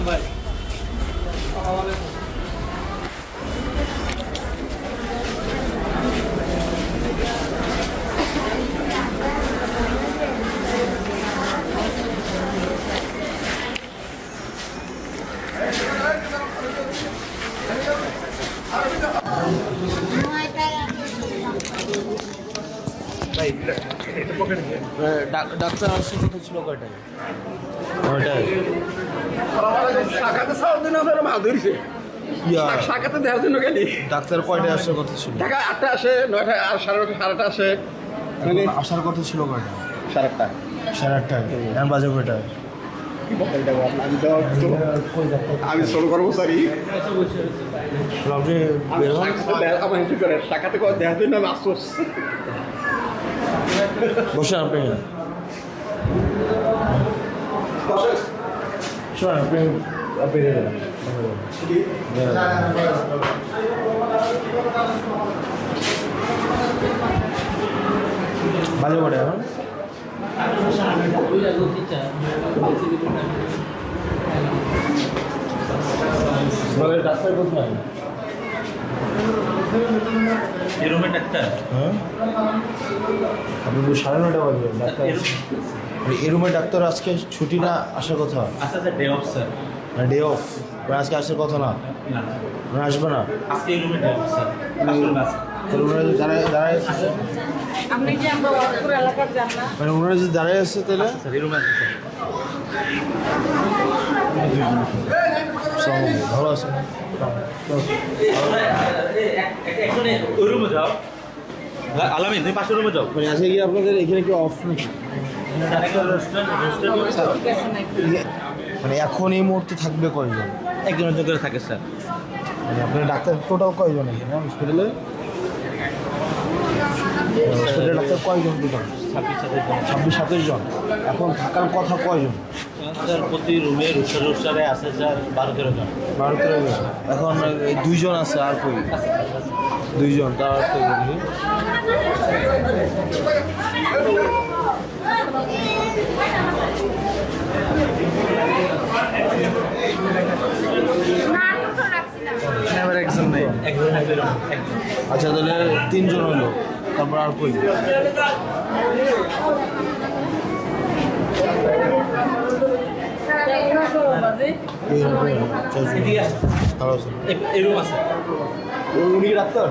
ভাই। ডাক্তার আসছে কথা ছিল কয়টায়? নয়টায়। শাখাতে সারার দিন আপনারা মাছ ধরছে শাখাতে দেওয়ার জন্য গেলি ডাক্তার কয়টায় আসার কথা ছিল? ঢাকা 8টা আসে 9টা আর 8:30 8:30 আসে মানে আসার কথা ছিল কয়টা? 8:30 8:30টায়। এখন বাজে কয়টায়? আমি ছোট কর্মচারী আপনি বের হন। আমার হিসেবে করে শাখাতে দেওয়ার জন্য আমি আফসোস বসেন আপনি। শোনেন আপনি বেরিয়ে যান। বাজে কয়টা এখন? ডাক্তার কোথায়? এই রুমে ডাক্তার? হ্যাঁ, আপনি 9:30 বাজে ডাক্তার। এই রুমে ডাক্তার আজকে ছুটি না আসার কথা? আচ্ছা sir, day of sir. Day of, আজকে আসার কথা না? না, আসবে না? আজকে এই রুমে ডে অফ স্যার। আসলে না স্যার। আপনি যে আমরা ওয়ার্কপুর এলাকার যান না? মানে ওনারা যে দাঁড়ায় আছে তাহলে স্যার এই রুমে আছে স্যার। ভালো আছে না? ওই রুমে যাও। আলামিন, তুমি পাশের রুমে যাও। মানে আজকে কি আপনাদের এখানে কি অফ নাকি? ঠিক আছে নাকি? মানে এখন এই মুহূর্তে থাকবে কয়জন? একজনের করে থাকে স্যার। মানে আপনার ডাক্তার টোটাল কয়জন এখানে হসপিটালে? হসপিটালে ডাক্তার কয়জন টোটাল? 26-27 জন। এখন থাকার কথা কয়জন? স্যার প্রতি রুমে রুসারে আছে স্যার 12-13 জন। 12-13 জন। এখন এই 2 জন আছে আর কই? 2 জন। তার অর্থ কি? এবার একজন নেই একজন একজন। আচ্ছা তাহলে 3 জন হলো, তারপর আর কই? এদিকে আসো। ভালো আছে। এই রুম আছে। উনি কি ডাক্তার?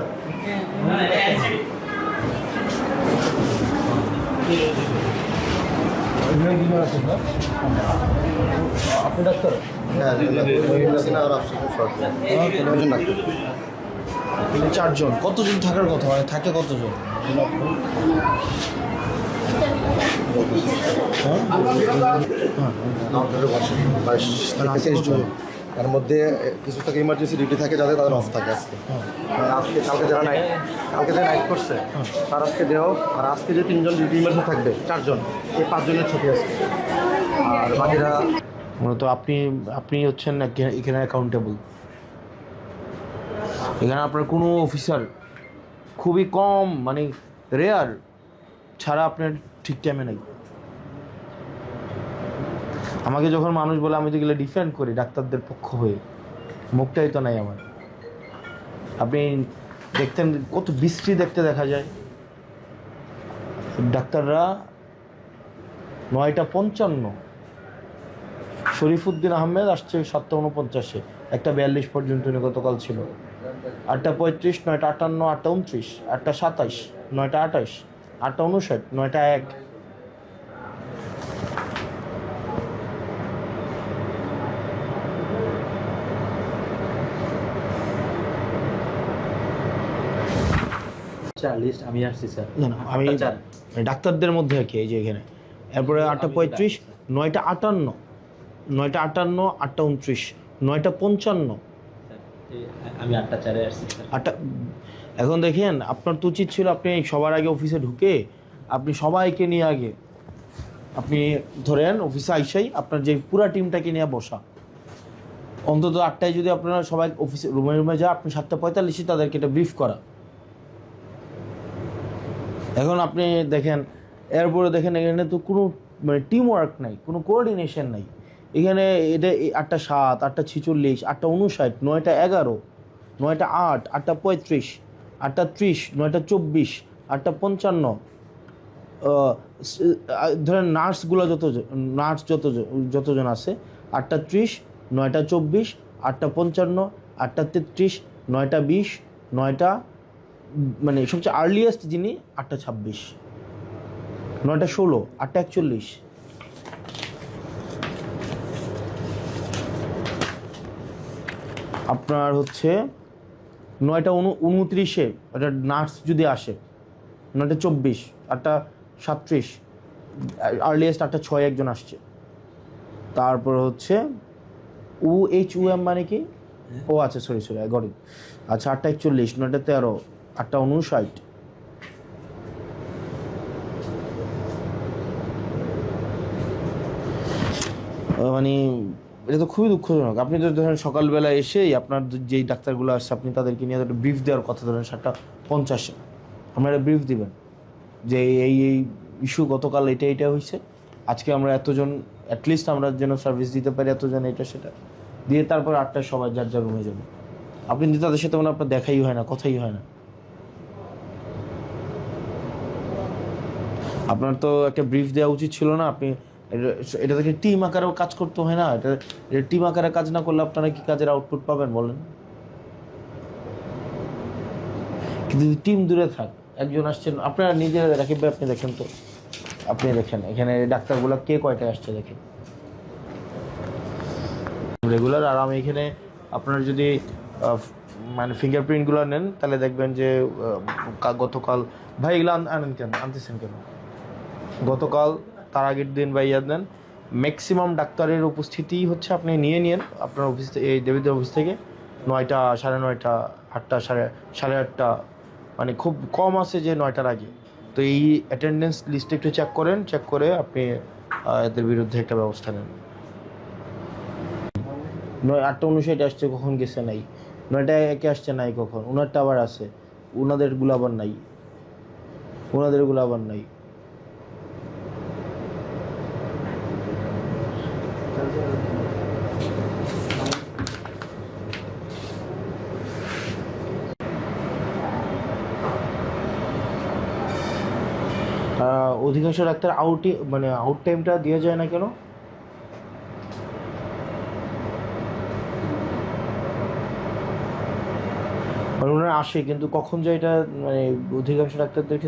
আপনি ডাক্তার? হ্যাঁ তিনি 4 জন। কতজন থাকার কথা? মানে থাকে কতজন? তার মধ্যে কিছু থাকে ইমার্জেন্সি ডিউটি থাকে যাদের তাদের অফ থাকে আজকে আজকে কালকে যারা কালকে যে নাইট করছে তার আজকে দেও আর আজকে যে 3 জন ডিউটি ইমার্জেন্সি থাকবে 4 জন এই 5 জনের ছুটি আছে আর বাকিরা মূলত আপনি হচ্ছেন এখানে অ্যাকাউন্টেবল। এখানে আপনার কোনো অফিসার খুবই কম, মানে রেয়ার ছাড়া আপনার ঠিক টাইমে নেই। আমাকে যখন মানুষ বলে আমি তো গেলে ডিফেন্ড করি ডাক্তারদের পক্ষ হয়ে, মুখটাই তো নাই আমার। আপনি দেখতেন কত বিশ্রী দেখতে দেখা যায়। ডাক্তাররা 9:55, শরীফুদ্দিন আহমেদ আসছে 7:49, 1:42 পর্যন্ত উনি গতকাল ছিল। 8:35, 9:58, 8:29, 8:27, 9:28, 8:59, 9:01। লিস্ট আমি আসছি স্যার। না না, আমি ডাক্তারদের মধ্যে আর কি, এই যে এখানে। এরপরে 8:35, 9:58, 9:58, 8:29, 9:55, আমি 8:04 আসছি স্যার। 8টা। এখন দেখেন আপনার তো উচিত ছিল আপনি সবার আগে অফিসে ঢুকে আপনি সবাইকে নিয়ে আগে আপনি ধরেন অফিসে আইসাই আপনার যে পুরা টিমটাকে নিয়ে বসা। অন্তত 8টায় যদি আপনারা সবাই অফিসে রুমে যা, আপনি 7:45 তাদেরকে এটা ব্রিফ করা। এখন আপনি দেখেন এরপরে দেখেন এখানে তো কোনো মানে টিম ওয়ার্ক নাই, কোনো কোঅর্ডিনেশন নাই। এখানে এটা 8:07, 8:46, 8:59, 9:11, 9:08, 8:35, 8:30, 9:24, 8:55, ধরেন নার্সগুলো যতজন আছে 8:30, 9:24, 8:55, 8:33, 9:20, 9টা, মানে সবচেয়ে আর্লিয়েস্ট যিনি 8:26, 9:16, 8:41, আপনার হচ্ছে 9:29 একটা নার্স যদি আসে, 9:24, 8:37, আর্লিয়েস্ট 8:06 একজন আসছে। তারপর হচ্ছে UHUM মানে কি, ও আচ্ছা সরি গরিব, আচ্ছা 8:41, 9:13, 8:59, মানে এটা তো খুবই দুঃখজনক। আপনি তো ধরেন সকালবেলা এসেই আপনার যেই ডাক্তারগুলো আসছে আপনি তাদেরকে নিয়ে একটা ব্রিফ দেওয়ার কথা, ধরেন 7:50 আপনারা একটা ব্রিফ দিবেন যে এই ইস্যু গতকাল এটা হয়েছে, আজকে আমরা এতজন অ্যাটলিস্ট আমরা যেন সার্ভিস দিতে পারি এতজন, এটা সেটা দিয়ে তারপর 8টায় সবাই যার যার রুমে যাবে। আপনি কিন্তু তাদের সাথে মানে আপনার দেখাই হয় না, কথাই হয় না। আপনার তো একটা ব্রিফ দেওয়া উচিত ছিল না? আপনি এটা থেকে টিম আকারেও কাজ করতে হয় না? এটা টিম আকারে কাজ না করলে আপনারা কি কাজের আউটপুট পাবেন বলেন? কিন্তু টিম দূরে থাক, একজন আসছেন, আপনারা নিজেরা রাকিব ভাই আপনি দেখেন তো, আপনি দেখেন এখানে ডাক্তারগুলো কে কয়টায় আসছে দেখেন রেগুলার। আর আমি এখানে আপনার যদি মানে ফিঙ্গারপ্রিন্টগুলো নেন তাহলে দেখবেন যে গতকাল ভাই এগুলো আনেন কেন, আনতেছেন কেন, গতকাল তার আগের দিন বা ইয়াদ নেন, ম্যাক্সিমাম ডাক্তারের উপস্থিতি হচ্ছে আপনি নিয়ে আপনার অফিস থেকে, এই দেবীদের অফিস থেকে 9টা, 9:30, 8টা, 8:30, মানে খুব কম আছে যে 9টার আগে। তো এই অ্যাটেন্ডেন্স লিস্টে একটু চেক করেন, চেক করে আপনি এদের বিরুদ্ধে একটা ব্যবস্থা নেন। 8:59 আসছে, কখন গেছে নাই, 9:01 আসছে নাই কখন, ওনারটা আবার আছে, ওনাদেরগুলো আবার নাই। অধিকাংশ ডাক্তার আউট টাইমটা দিয়ে যায় না কেন? মানে ওনারা আসে কিন্তু কখন যায় এটা, মানে অধিকাংশ ডাক্তারদের